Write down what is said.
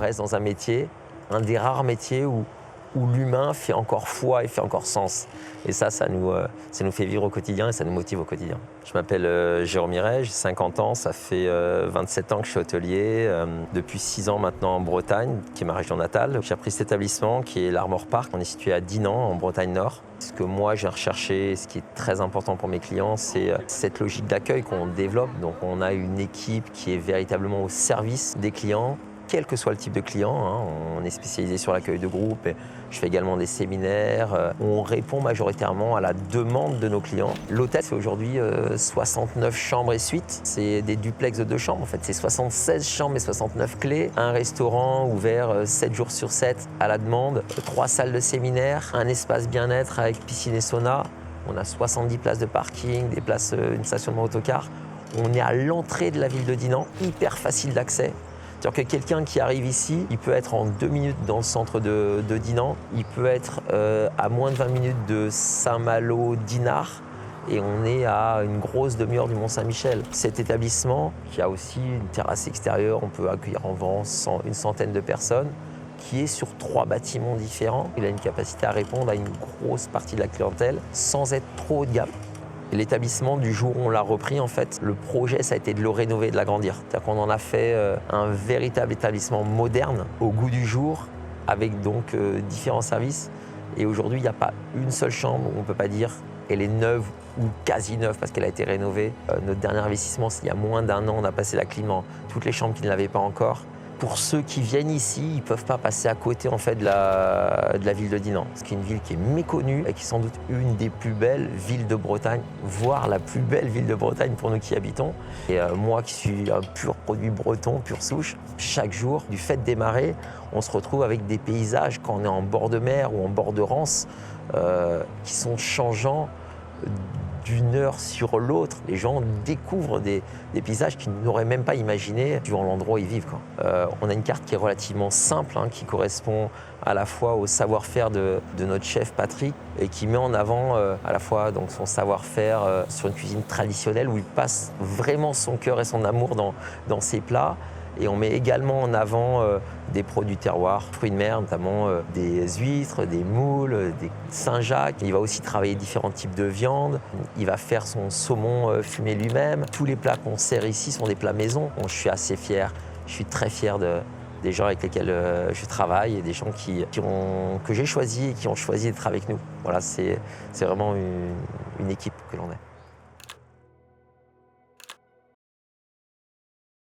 reste dans un métier, un des rares métiers où l'humain fait encore foi et fait encore sens. Et ça nous fait vivre au quotidien et ça nous motive au quotidien. Je m'appelle Jérôme Miret, j'ai 50 ans, ça fait 27 ans que je suis hôtelier, depuis 6 ans maintenant en Bretagne, qui est ma région natale. J'ai repris cet établissement qui est l'Armor Park, on est situé à Dinan, en Bretagne Nord. Ce que moi j'ai recherché, ce qui est très important pour mes clients, c'est cette logique d'accueil qu'on développe. Donc on a une équipe qui est véritablement au service des clients, quel que soit le type de client, hein. On est spécialisé sur l'accueil de groupe, et je fais également des séminaires. On répond majoritairement à la demande de nos clients. L'hôtel, c'est aujourd'hui 69 chambres et suites. C'est des duplex de 2 chambres, en fait. C'est 76 chambres et 69 clés. Un restaurant ouvert 7 jours sur 7 à la demande. 3 salles de séminaire, un espace bien-être avec piscine et sauna. On a 70 places de parking, des places, une stationnement autocar. On est à l'entrée de la ville de Dinan, hyper facile d'accès. C'est-à-dire que quelqu'un qui arrive ici, il peut être en 2 minutes dans le centre de Dinan, il peut être à moins de 20 minutes de Saint-Malo, Dinard, et on est à une grosse demi-heure du Mont-Saint-Michel. Cet établissement, qui a aussi une terrasse extérieure, on peut accueillir environ une centaine de personnes, qui est sur 3 bâtiments différents. Il a une capacité à répondre à une grosse partie de la clientèle sans être trop haut de gamme. Et l'établissement, du jour où on l'a repris, en fait, le projet, ça a été de le rénover et de l'agrandir. C'est-à-dire qu'on en a fait un véritable établissement moderne, au goût du jour, avec donc différents services. Et aujourd'hui, il n'y a pas une seule chambre où on ne peut pas dire qu'elle est neuve ou quasi neuve parce qu'elle a été rénovée. Notre dernier investissement, c'est il y a moins d'1 an, on a passé la clim dans toutes les chambres qui ne l'avaient pas encore. Pour ceux qui viennent ici, ils ne peuvent pas passer à côté en fait, de la ville de Dinan. C'est une ville qui est méconnue et qui est sans doute une des plus belles villes de Bretagne, voire la plus belle ville de Bretagne pour nous qui y habitons. Et moi qui suis un pur produit breton, pure souche, chaque jour, du fait des marées, on se retrouve avec des paysages quand on est en bord de mer ou en bord de Rance qui sont changeants d'une heure sur l'autre. Les gens découvrent des paysages qu'ils n'auraient même pas imaginé suivant l'endroit où ils vivent, quoi. On a une carte qui est relativement simple, hein, qui correspond à la fois au savoir-faire de notre chef Patrick et qui met en avant à la fois donc, son savoir-faire sur une cuisine traditionnelle où il passe vraiment son cœur et son amour dans ses plats. Et on met également en avant des produits terroirs, fruits de mer, notamment des huîtres, des moules, des Saint-Jacques. Il va aussi travailler différents types de viande. Il va faire son saumon fumé lui-même. Tous les plats qu'on sert ici sont des plats maison. Bon, je suis assez fier, je suis très fier des gens avec lesquels je travaille et des gens que j'ai choisis et qui ont choisi d'être avec nous. Voilà, c'est vraiment une équipe que l'on est.